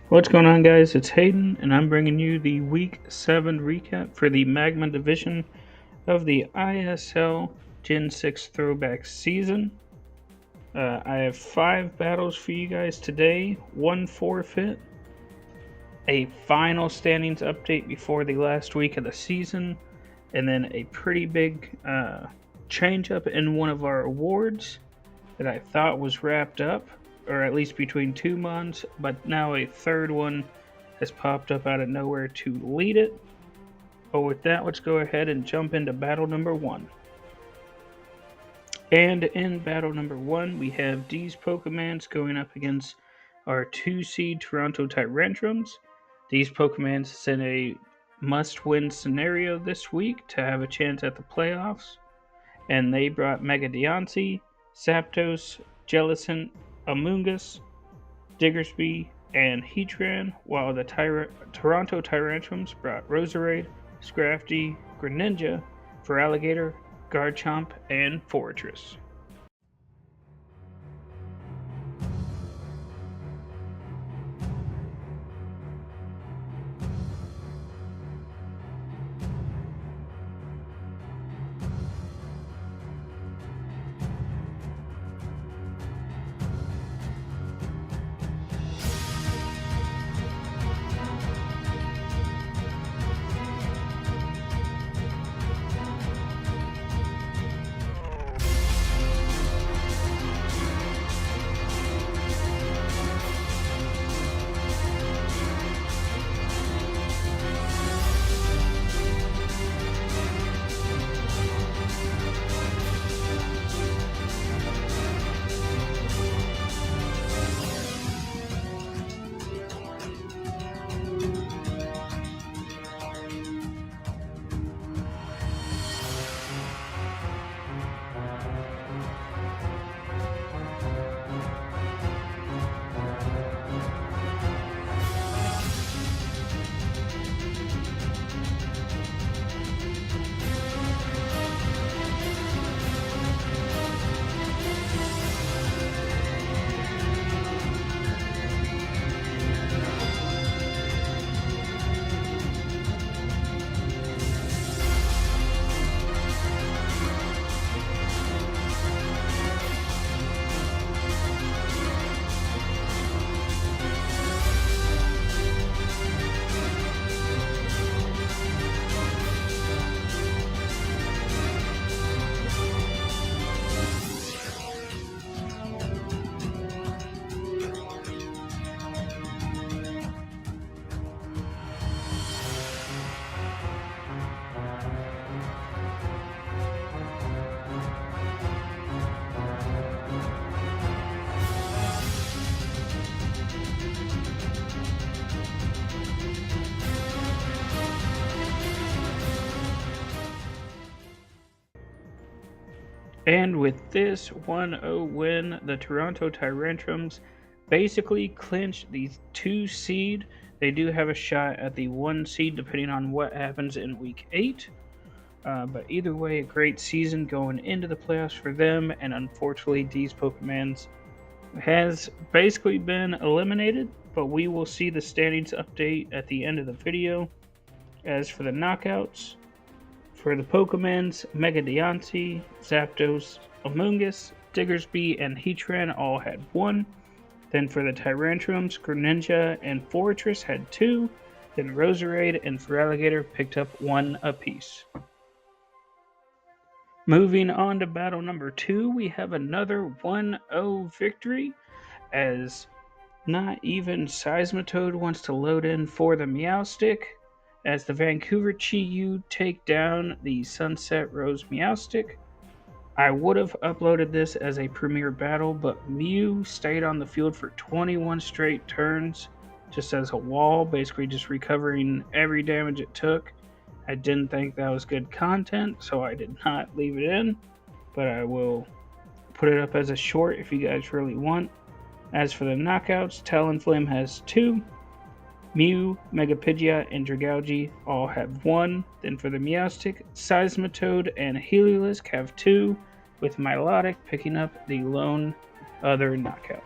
What's going on, guys? It's Hayden, and I'm bringing you the Week 7 recap for the Magma division of the ISL Gen 6 Throwback season. I have 5 battles for you guys today, 1 forfeit, a final standings update before the last week of the season, and then a pretty big change up in one of our awards that I thought was wrapped up, or at least between 2 months, but now a third one has popped up out of nowhere to lead it. But with that, let's go ahead and jump into battle number 1. And in battle number 1, we have these Pokemons going up against our 2-seed Toronto Tyrantrums. These Pokemons is in a must-win scenario this week to have a chance at the playoffs. And they brought Mega Diancie, Zapdos, Jellicent, Amoonguss, Diggersby, and Heatran, while the Toronto Tyrantrums brought Roserade, Scrafty, Greninja, Feraligatr, Garchomp, and Fortress. And with this 1-0 win, the Toronto Tyrantrums basically clinched the 2-seed. They do have a shot at the 1-seed depending on what happens in Week 8. But either way, a great season going into the playoffs for them, and unfortunately, these Pokemons has basically been eliminated, but we will see the standings update at the end of the video. As for the knockouts, for the Pokemons, Mega Diancie, Zapdos, Amoonguss, Diggersby, and Heatran all had 1. Then for the Tyrantrums, Greninja and Fortress had 2. Then Roserade and Feraligatr picked up 1 apiece. Moving on to battle number 2, we have another 1-0 victory, as not even Seismitoad wants to load in for the Meowstic, as the Vancouver Chi-Yu take down the Sunset Rose Meowstic. I would have uploaded this as a premiere battle, but Mew stayed on the field for 21 straight turns, just as a wall, basically just recovering every damage it took. I didn't think that was good content, so I did not leave it in, but I will put it up as a short if you guys really want. As for the knockouts, Talonflame has 2. Mew, Mega Pidgeot, and Dragalge all have 1. Then for the Meowstic, Seismitoad and Heliolisk have 2, with Milotic picking up the lone other knockout.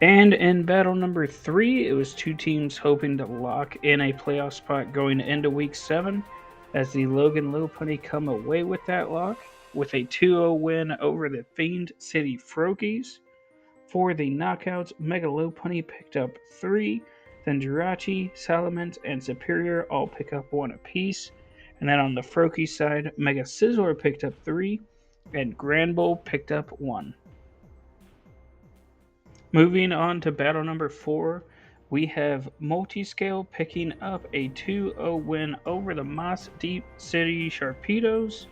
And in battle number 3, it was two teams hoping to lock in a playoff spot going into Week 7, as the Logan Lopunny come away with that lock with a 2-0 win over the Fiend City Frokies. For the knockouts, Mega Lopunny picked up 3, then Jirachi, Salamence, and Superior all pick up 1 apiece. And then on the Frokie side, Mega Sizzler picked up 3, and Granbull picked up 1. Moving on to battle number 4, we have Multiscale picking up a 2-0 win over the Moss Deep City Sharpedos.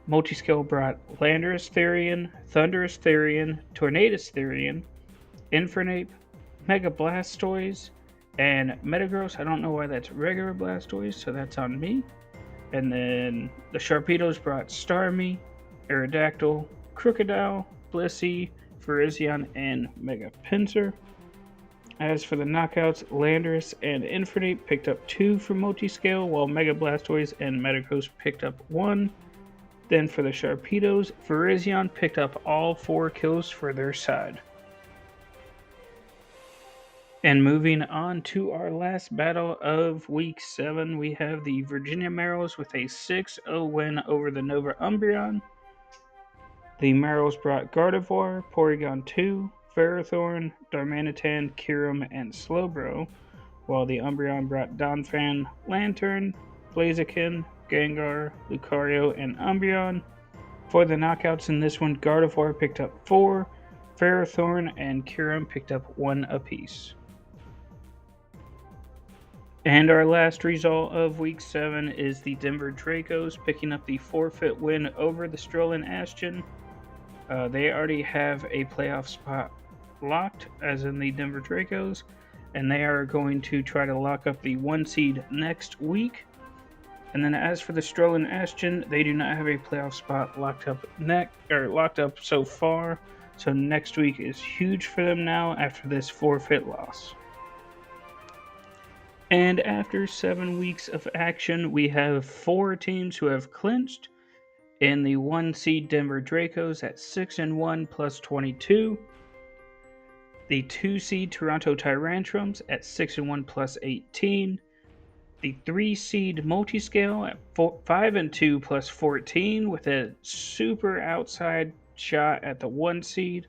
Multiscale brought Landorus Therian, Thunderous Therian, Tornadus Therian, Infernape, Mega Blastoise, and Metagross. I don't know why that's regular Blastoise, so that's on me. And then the Sharpedos brought Starmie, Aerodactyl, Crocodile, Blissey, Virizion, and Mega Pinsir. As for the knockouts, Landorus and Infernape picked up 2 from Multiscale, while Mega Blastoise and Metagross picked up 1. Then for the Sharpedos, Virizion picked up all 4 kills for their side. And moving on to our last battle of Week 7, we have the Virginia Marrows with a 6-0 win over the Nova Umbreon. The Marrows brought Gardevoir, Porygon 2, Ferrothorn, Darmanitan, Kyurem, and Slowbro, while the Umbreon brought Donphan, Lantern, Blaziken, Gengar, Lucario, and Umbreon. For the knockouts in this one, Gardevoir picked up 4, Ferrothorn and Kyurem picked up 1 apiece. And our last result of Week 7 is the Denver Dracos picking up the forfeit win over the Strollin Ashton. They already have a playoff spot locked, as in the Denver Dracos, and they are going to try to lock up the 1 seed next week. And then as for the Strollin Ashton, they do not have a playoff spot locked up so far, so next week is huge for them now after this forfeit loss. And after 7 weeks of action, we have 4 teams who have clinched. In the 1 seed Denver Dracos at 6-1 plus 22. The 2 seed Toronto Tyrantrums at 6-1 plus 18. The 3 seed Multiscale at 5-2 plus 14 with a super outside shot at the 1 seed.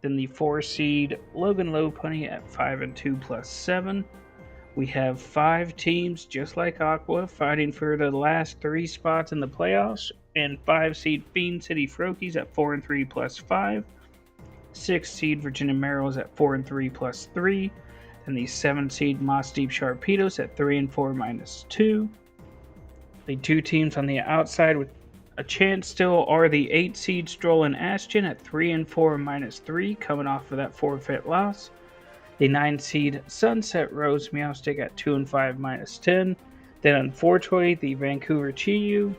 Then the 4 seed Logan Lopunny at 5-2 plus 7. We have 5 teams, just like Aqua, fighting for the last 3 spots in the playoffs, and 5 seed Fiend City Frokies at 4-3 plus 5, 6 seed Virginia Marrows at 4-3 plus 3, and the 7 seed Moss Deep Sharpedos at 3-4 minus 2. The 2 teams on the outside with a chance still are the 8 seed Strollin Ashton at 3-4 minus 3, coming off of that forfeit loss. The 9 seed Sunset Rose Meowstic at 2-5 minus 10. Then unfortunately, the Vancouver Chiyu,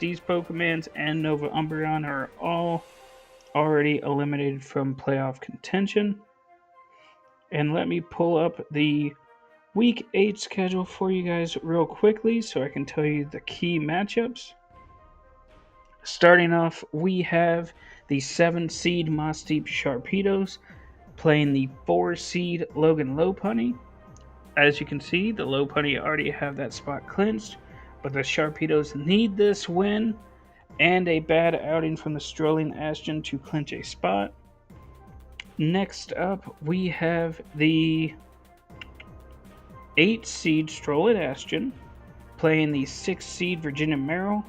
these Pokemons, and Nova Umbreon are all already eliminated from playoff contention. And let me pull up the Week 8 schedule for you guys real quickly so I can tell you the key matchups. Starting off, we have the 7 seed Moss Deep Sharpedos playing the 4 seed Logan Lopunny. As you can see, the Lopunny already have that spot clinched, but the Sharpedos need this win and a bad outing from the Strolling Ashton to clinch a spot. Next up, we have the 8 seed Strolling Ashton playing the 6 seed Virginia Marrow.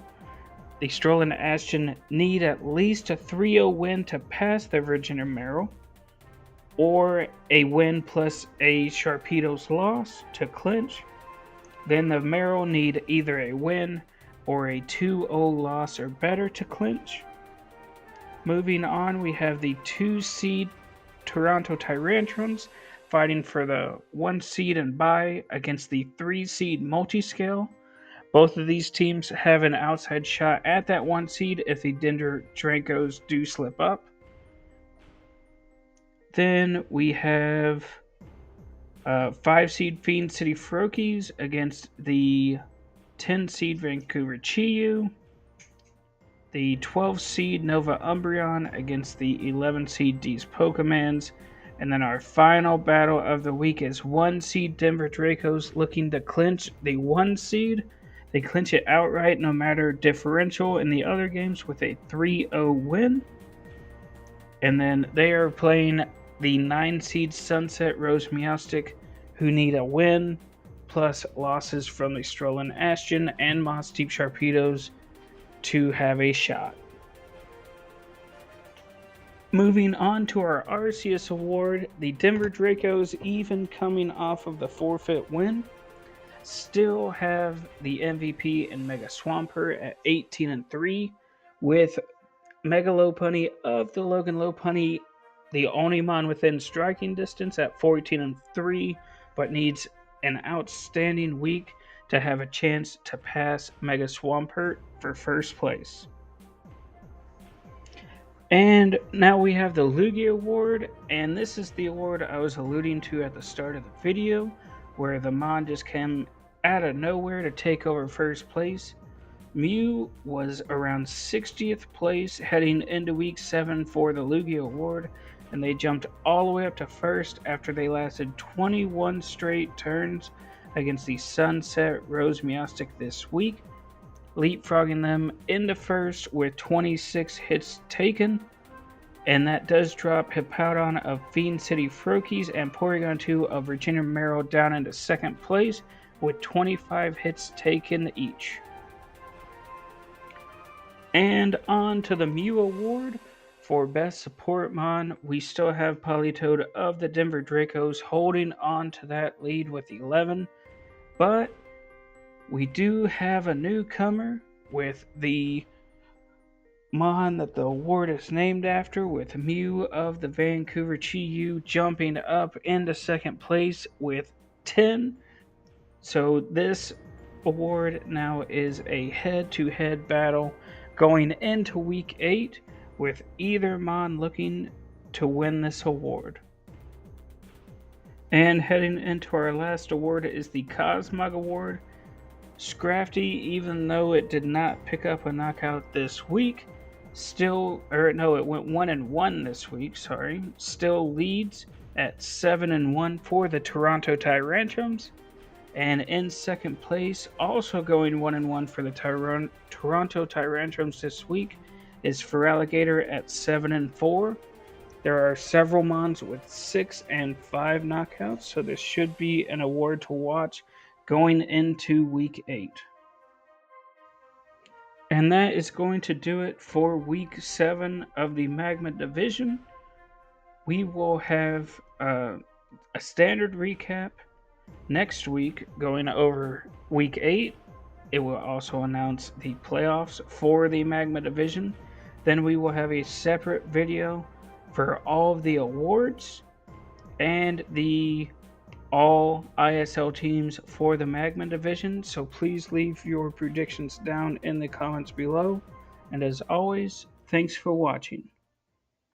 The Strolling Ashton need at least a 3-0 win to pass the Virginia Marrow, or a win plus a Sharpedos loss to clinch. Then the Marrow need either a win or a 2-0 loss or better to clinch. Moving on, we have the 2 seed Toronto Tyrantrums fighting for the 1 seed and bye against the 3 seed Multiscale. Both of these teams have an outside shot at that 1 seed if the Denver Dracos do slip up. Then we have 5 seed Fiend City Frokies against the 10 seed Vancouver Chiyu. The 12 seed Nova Umbreon against the 11 seed D's Pokemons. And then our final battle of the week is 1 seed Denver Dracos looking to clinch the 1 seed. They clinch it outright no matter differential in the other games with a 3-0 win. And then they are playing the 9 seed Sunset Rose Meowstic, who need a win, plus losses from the Strollen Ashton and Moss Deep Sharpedos to have a shot. Moving on to our Arceus Award, the Denver Dracos, even coming off of the forfeit win, still have the MVP in Mega Swampert at 18-3, with Mega Lopunny of the Logan Lopunny, the only mon within striking distance at 14-3, but needs an outstanding week to have a chance to pass Mega Swampert for first place. And now we have the Lugia Award, and this is the award I was alluding to at the start of the video, where the mon just came out of nowhere to take over first place. Mew was around 60th place heading into week 7 for the Lugia Award, and they jumped all the way up to first after they lasted 21 straight turns against the Sunset Rose Meowstic this week, leapfrogging them into first with 26 hits taken. And that does drop Hippowdon of Fiend City Froakies and Porygon 2 of Virginia Merrill down into second place with 25 hits taken each. And on to the Mew Award. For Best Support Mon, we still have Politoed of the Denver Dracos holding on to that lead with 11. But we do have a newcomer with the mon that the award is named after, with Mew of the Vancouver Chi-Yu jumping up into second place with 10. So this award now is a head-to-head battle going into week 8, with either mon looking to win this award. And heading into our last award is the Cosmog Award. Scrafty, even though it did not pick up a knockout this week, it went 1-1 this week, still leads at 7-1 for the Toronto Tyrantrums. And in second place, also going 1-1 for the Toronto Tyrantrums this week, is Feraligatr at 7-4. There are several mons with 6 and 5 knockouts, so this should be an award to watch going into week 8. And that is going to do it for week 7 of the Magma Division. We will have a standard recap next week going over week 8. It will also announce the playoffs for the Magma Division. Then we will have a separate video for all of the awards and the all ISL teams for the Magma Division. So please leave your predictions down in the comments below. And as always, thanks for watching.